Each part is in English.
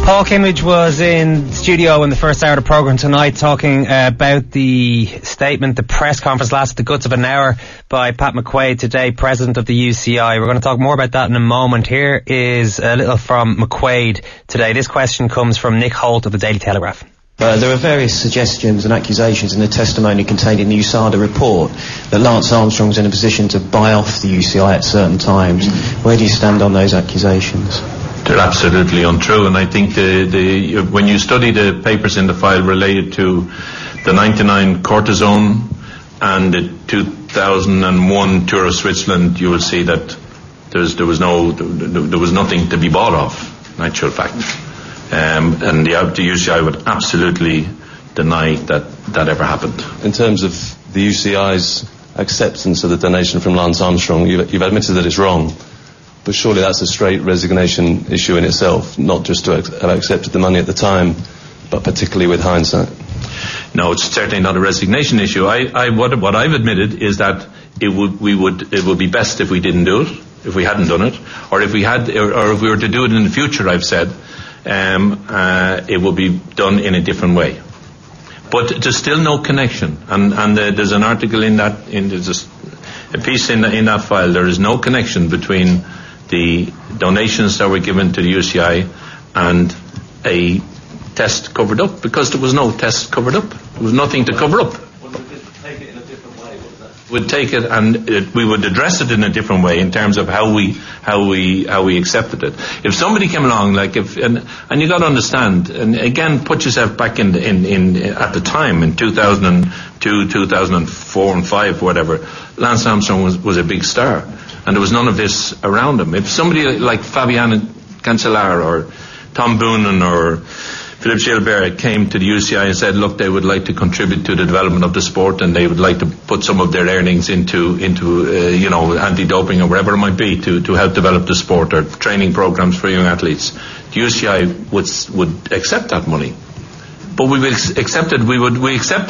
Paul Kimmage was in studio in the first hour of the programme tonight talking about the statement, the press conference lasted the guts of an hour by Pat McQuaid today, president of the UCI. We're going to talk more about that in a moment. Here is a little from McQuaid today. This question comes from Nick Holt of the Daily Telegraph. There are various suggestions and accusations in the testimony contained in the USADA report that Lance Armstrong's in a position to buy off the UCI at certain times. Where do you stand on those accusations? They're absolutely untrue, and I think when you study the papers in the file related to the 99 cortisone and the 2001 tour of Switzerland, you will see that there was nothing to be bought of, in actual fact. And the UCI would absolutely deny that ever happened. In terms of the UCI's acceptance of the donation from Lance Armstrong, you've admitted that it's wrong. But surely that's a straight resignation issue in itself, not just to have accepted the money at the time, but particularly with hindsight. No, it's certainly not a resignation issue. What I've admitted is that it would be best if we didn't do it, if we hadn't done it, or if we were to do it in the future. I've said it will be done in a different way. But there's still no connection, and there's an article there's a piece in that file. There is no connection between the donations that were given to the UCI and a test covered up, because there was no test covered up. There was nothing to cover up. Take it in a different way, what was that? We'd take it and we would address it in a different way in terms of how we accepted it. If somebody came along, and you got to understand, and again, put yourself back in at the time in 2002, 2004 and 5, whatever. Lance Armstrong was a big star, and there was none of this around him. If somebody like Fabian Cancellara or Tom Boonen or Philip Gilbert came to the UCI and said, look, they would like to contribute to the development of the sport, and they would like to put some of their earnings into anti-doping or whatever it might be to help develop the sport, or training programs for young athletes, the UCI would accept that money. But we accept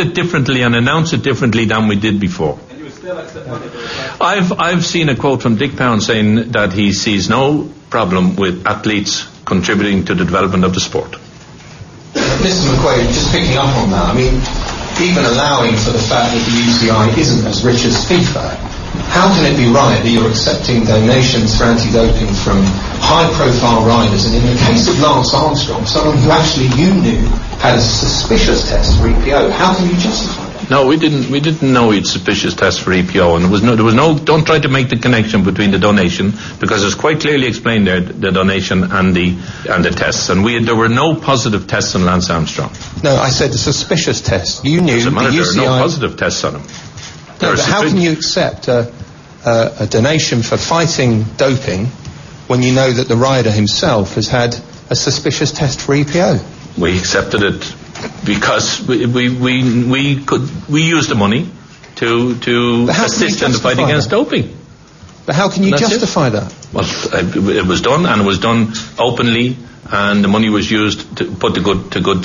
it differently and announce it differently than we did before. And you would still accept money for I've seen a quote from Dick Pound saying that he sees no problem with athletes contributing to the development of the sport. Mr. McQuaid, just picking up on that, I mean, even allowing for the fact that the UCI isn't as rich as FIFA, how can it be right that you're accepting donations for anti-doping from high-profile riders, and in the case of Lance Armstrong, someone who actually you knew had a suspicious test for EPO, how can you justify that? No, we didn't know he had suspicious tests for EPO, and there was no. Don't try to make the connection between the donation, because it's quite clearly explained there, the donation and the tests, and there were no positive tests on Lance Armstrong. No, I said a suspicious test. You knew the UCI. There are no positive tests on him. No, but how can you accept a donation for fighting doping when you know that the rider himself has had a suspicious test for EPO? We accepted it because we used the money to assist in the fight against doping. But how can you justify that? Well, it was done, and it was done openly, and the money was used to put to good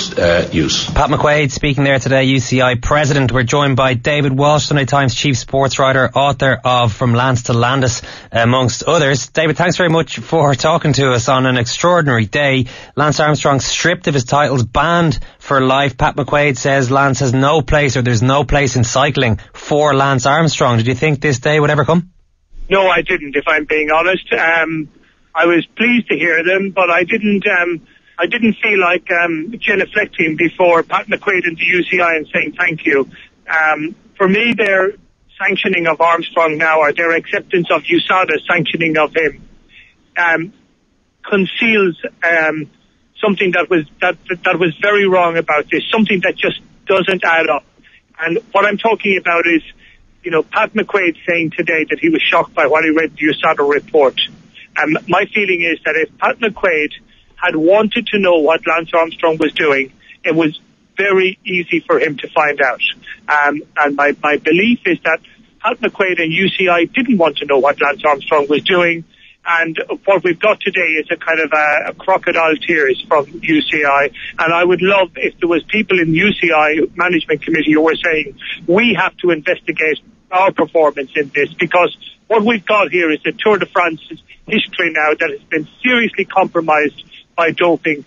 use. Pat McQuaid speaking there today, UCI president. We're joined by David Walsh, Sunday Times chief sports writer, author of From Lance to Landis, amongst others. David, thanks very much for talking to us on an extraordinary day. Lance Armstrong stripped of his titles, banned for life. Pat McQuaid says Lance has no place, or there's no place in cycling for Lance Armstrong. Did you think this day would ever come? No, I didn't, if I'm being honest. I was pleased to hear them, but I didn't feel like genuflecting before Pat McQuaid and the UCI and saying thank you. For me, their sanctioning of Armstrong now, or their acceptance of USADA's sanctioning of him, conceals something that was very wrong about this, something that just doesn't add up. And what I'm talking about is, Pat McQuaid saying today that he was shocked by what he read in the USADA report. My feeling is that if Pat McQuaid had wanted to know what Lance Armstrong was doing, it was very easy for him to find out. And my belief is that Pat McQuaid and UCI didn't want to know what Lance Armstrong was doing. And what we've got today is a kind of a crocodile tears from UCI. And I would love if there was people in UCI management committee who were saying, we have to investigate our performance in this, because what we've got here is the Tour de France history now that has been seriously compromised by doping.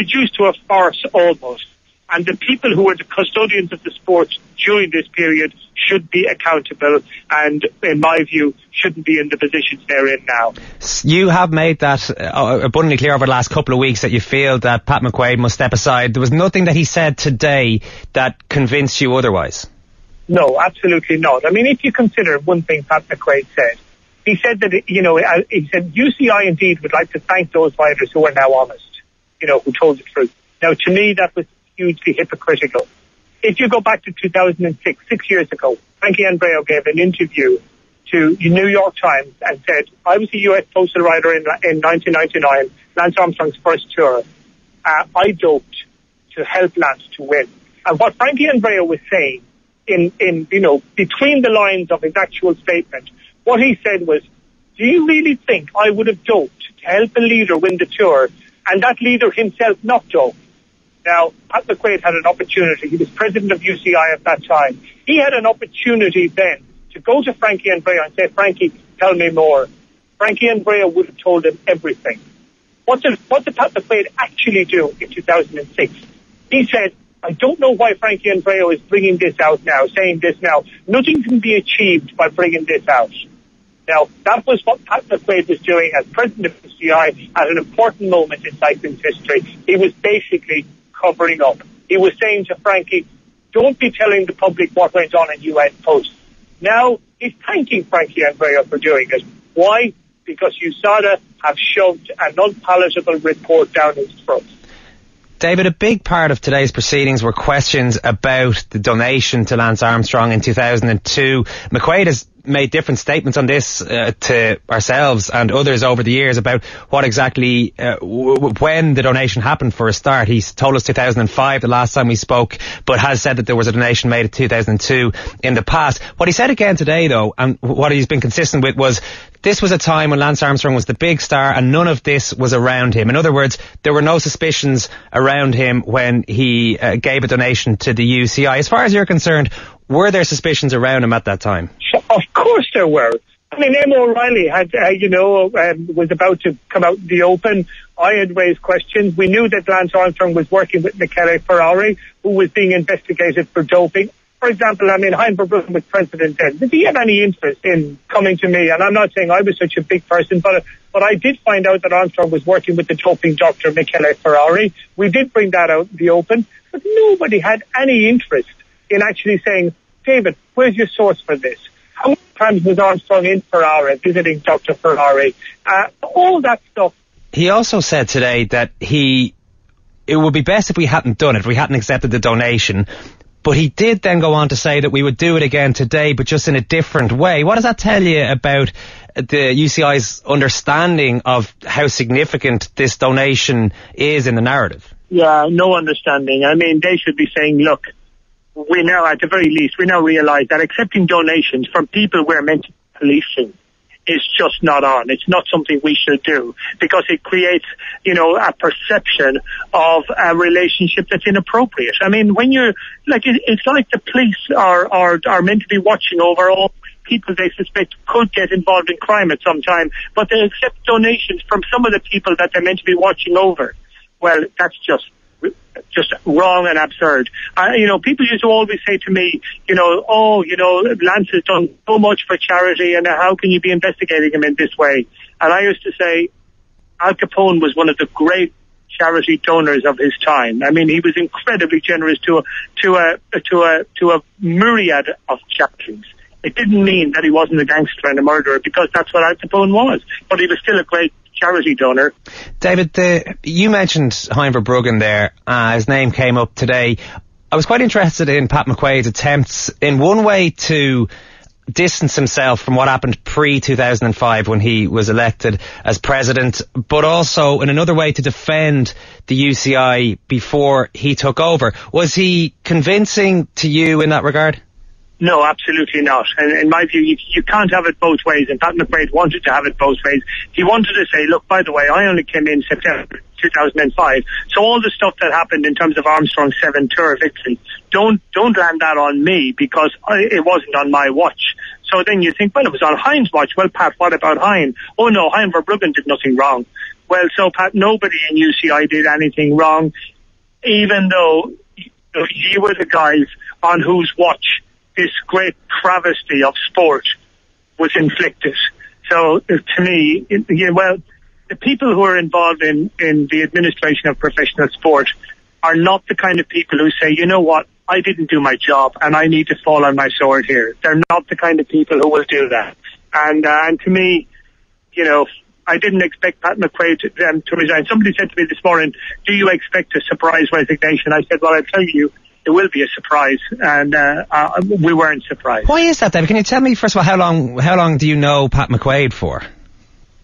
reduced to a farce almost. And the people who were the custodians of the sport during this period should be accountable and, in my view, shouldn't be in the positions they're in now. You have made that abundantly clear over the last couple of weeks that you feel that Pat McQuaid must step aside. There was nothing that he said today that convinced you otherwise. No, absolutely not. I mean, if you consider one thing Pat McQuaid said, he said that, he said UCI indeed would like to thank those riders who are now honest, who told the truth. Now, to me, that was hugely hypocritical. If you go back to 2006, 6 years ago, Frankie Andreu gave an interview to the New York Times and said, I was a US postal rider in 1999, Lance Armstrong's first tour. I doped to help Lance to win. And what Frankie Andreu was saying in between the lines of his actual statement, what he said was, do you really think I would have doped to help a leader win the tour and that leader himself not dope? Now, Pat McQuaid had an opportunity. He was president of UCI at that time. He had an opportunity then to go to Frankie Andreu and say, Frankie, tell me more. Frankie Andreu would have told him everything. What did Pat McQuaid actually do in 2006? He said, I don't know why Frankie Andreu is bringing this out now, saying this now. Nothing can be achieved by bringing this out. Now, that was what Pat McQuaid was doing as president of UCI at an important moment in cycling's history. He was basically covering up. He was saying to Frankie, don't be telling the public what went on in UN Post. Now, he's thanking Frankie Andreu for doing it. Why? Because USADA have shoved an unpalatable report down his throat. David, a big part of today's proceedings were questions about the donation to Lance Armstrong in 2002. McQuaid has made different statements on this to ourselves and others over the years about what exactly, when the donation happened for a start. He's told us 2005, the last time we spoke, but has said that there was a donation made in 2002 in the past. What he said again today, though, and what he's been consistent with, was this was a time when Lance Armstrong was the big star and none of this was around him. In other words, there were no suspicions around him when he gave a donation to the UCI. As far as you're concerned, were there suspicions around him at that time? Of course there were. I mean, Emma O'Reilly had, was about to come out in the open. I had raised questions. We knew that Lance Armstrong was working with Michele Ferrari, who was being investigated for doping. For example, I mean, Hein Verbruggen was president then. Did he have any interest in coming to me? And I'm not saying I was such a big person, but I did find out that Armstrong was working with the doping doctor Michele Ferrari. We did bring that out in the open, but nobody had any interest in actually saying, David, where's your source for this? How many times was Armstrong in Ferrari, visiting Dr. Ferrari? All that stuff. He also said today that it would be best if we hadn't done it, if we hadn't accepted the donation. But he did then go on to say that we would do it again today, but just in a different way. What does that tell you about the UCI's understanding of how significant this donation is in the narrative? Yeah, no understanding. I mean, they should be saying, look, we now, at the very least, we now realise that accepting donations from people we're meant to be policing is just not on. It's not something we should do because it creates, a perception of a relationship that's inappropriate. I mean, when you're like, it's like the police are meant to be watching over all people they suspect could get involved in crime at some time, but they accept donations from some of the people that they're meant to be watching over. Well, that's just wrong and absurd. People used to always say to me, Lance has done so much for charity and how can you be investigating him in this way? And I used to say, Al Capone was one of the great charity donors of his time. I mean, he was incredibly generous to a myriad of charities. It didn't mean that he wasn't a gangster and a murderer because that's what Al Capone was, but he was still a great charity donor. David, you mentioned Hein Verbruggen there. His name came up today. I was quite interested in Pat McQuaid's attempts in one way to distance himself from what happened pre-2005 when he was elected as president, but also in another way to defend the UCI before he took over. Was he convincing to you in that regard? No, absolutely not. And in my view, you can't have it both ways. And Pat McQuaid wanted to have it both ways. He wanted to say, look, by the way, I only came in September 2005. So all the stuff that happened in terms of Armstrong's 7 tour victory, don't land that on me because it wasn't on my watch. So then you think, well, it was on Hein's watch. Well, Pat, what about Hein? Oh no, Hein Verbruggen did nothing wrong. Well, so Pat, nobody in UCI did anything wrong, even though you were the guys on whose watch this great travesty of sport was inflicted. So to me, the people who are involved in the administration of professional sport are not the kind of people who say, you know what, I didn't do my job and I need to fall on my sword here. They're not the kind of people who will do that. And to me, you know, I didn't expect Pat McQuaid to resign. Somebody said to me this morning, do you expect a surprise resignation? I said, well, I'll tell you, it will be a surprise, and we weren't surprised. Why is that, David? Can you tell me, first of all, how long do you know Pat McQuaid for?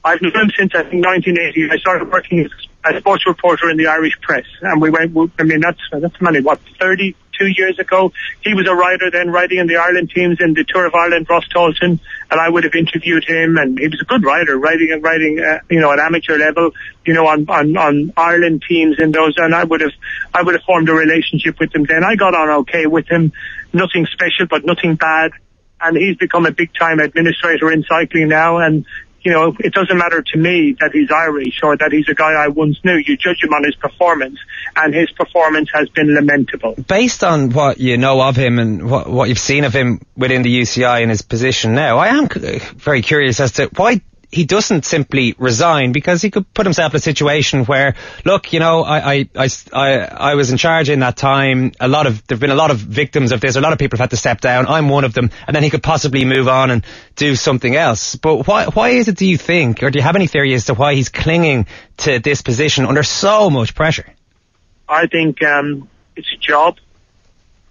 I've known him since, I think, 1980. I started working as a sports reporter in the Irish press, and that's many, 32 years ago. He was a writer then, writing in the Ireland teams in the Tour of Ireland, Ross Tolson, and I would have interviewed him, and he was a good writer, writing at amateur level, on Ireland teams in those, and I would have formed a relationship with him then. I got on okay with him, nothing special, but nothing bad, and he's become a big-time administrator in cycling now, and it doesn't matter to me that he's Irish or that he's a guy I once knew. You judge him on his performance, and his performance has been lamentable. Based on what you know of him and what you've seen of him within the UCI and his position now, I am very curious as to why he doesn't simply resign, because he could put himself in a situation where, look, I was in charge in that time. There've been a lot of victims of this. A lot of people have had to step down. I'm one of them. And then he could possibly move on and do something else. But why is it, do you think, or do you have any theory as to why he's clinging to this position under so much pressure? I think it's a job.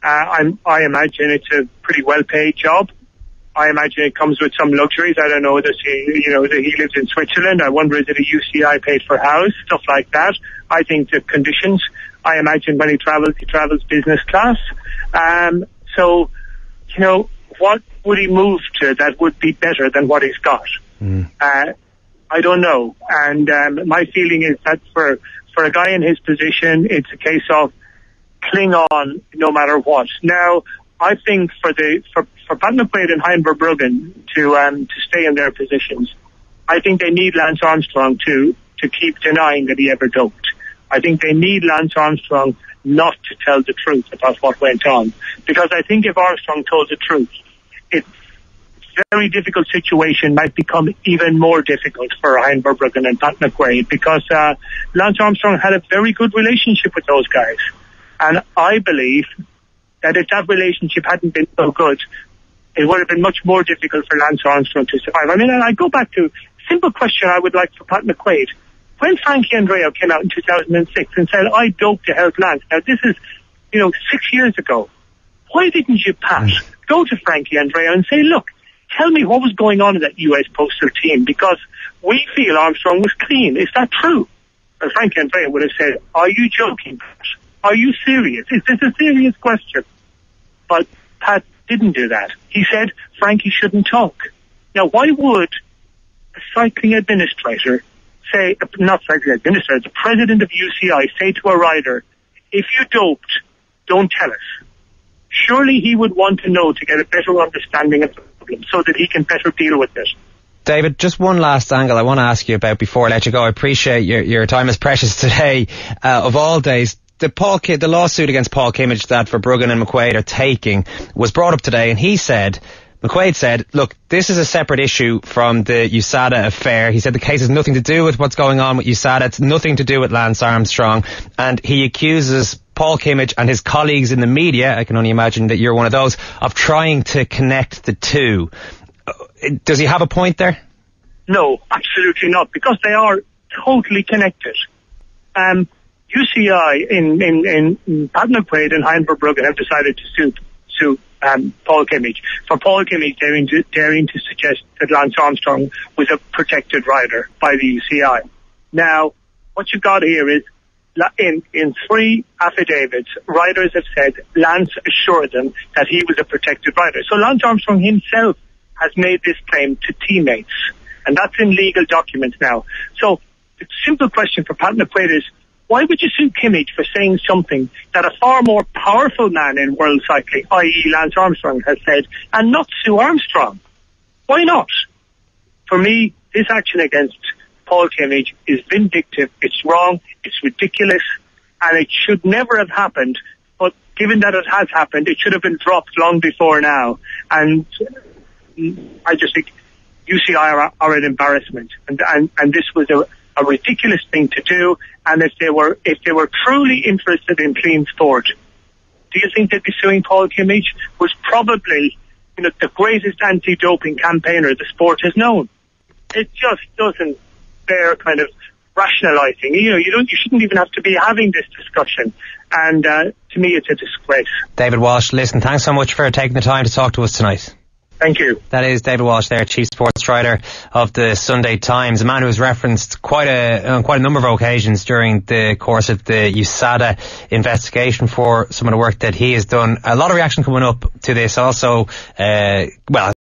I imagine it's a pretty well-paid job. I imagine it comes with some luxuries. I don't know that he lives in Switzerland. I wonder, is it a UCI paid for house, stuff like that. I think the conditions, I imagine when he travels business class. So, what would he move to that would be better than what he's got? I don't know. And my feeling is that for a guy in his position, it's a case of cling on no matter what. Now, I think for Pat McQuaid and Hein Verbruggen to stay in their positions, I think they need Lance Armstrong to keep denying that he ever doped. I think they need Lance Armstrong not to tell the truth about what went on, because I think if Armstrong told the truth, it's a very difficult situation might become even more difficult for Hein Verbruggen and Pat McQuaid, because Lance Armstrong had a very good relationship with those guys, and I believe that if that relationship hadn't been so good, it would have been much more difficult for Lance Armstrong to survive. I mean, and I go back to a simple question I would like for Pat McQuaid. When Frankie Andreu came out in 2006 and said, I doped to help Lance, now this is, 6 years ago, why didn't you, Pat, go to Frankie Andreu and say, look, tell me what was going on in that US postal team, because we feel Armstrong was clean. Is that true? And Frankie Andreu would have said, are you joking, Pat? Are you serious? Is this a serious question? But Pat didn't do that. He said Frankie shouldn't talk. Now, why would a cycling administrator say, not cycling administrator, the president of UCI say to a rider, if you doped, don't tell us? Surely he would want to know to get a better understanding of the problem so that he can better deal with it. David, just one last angle I want to ask you about before I let you go. I appreciate your time is precious today, of all days. The lawsuit against Paul Kimmage that Verbruggen and McQuaid are taking was brought up today, and McQuaid said, look, this is a separate issue from the USADA affair. He said the case has nothing to do with what's going on with USADA. It's nothing to do with Lance Armstrong. And he accuses Paul Kimmage and his colleagues in the media, I can only imagine that you're one of those, of trying to connect the two. Does he have a point there? No, absolutely not, because they are totally connected. UCI in Pat McQuaid and Hein Verbruggen have decided to sue Paul Kimmage for Paul Kimmage daring to suggest that Lance Armstrong was a protected rider by the UCI. Now, what you've got here is in 3 affidavits, riders have said Lance assured them that he was a protected rider. So Lance Armstrong himself has made this claim to teammates, and that's in legal documents now. So the simple question for Pat McQuaid is, why would you sue Kimmage for saying something that a far more powerful man in world cycling, i.e. Lance Armstrong, has said, and not sue Armstrong? Why not? For me, this action against Paul Kimmage is vindictive. It's wrong. It's ridiculous. And it should never have happened. But given that it has happened, it should have been dropped long before now. And I just think UCI are an embarrassment. And this was a ridiculous thing to do. And if they were truly interested in clean sport, do you think they'd be suing Paul Kimmage? Was probably, the greatest anti-doping campaigner the sport has known. It just doesn't bear kind of rationalising. You shouldn't even have to be having this discussion. And to me, it's a disgrace. David Walsh, listen, thanks so much for taking the time to talk to us tonight. Thank you. That is David Walsh there, chief sports writer of the Sunday Times, a man who was referenced on quite a number of occasions during the course of the USADA investigation for some of the work that he has done. A lot of reaction coming up to this also.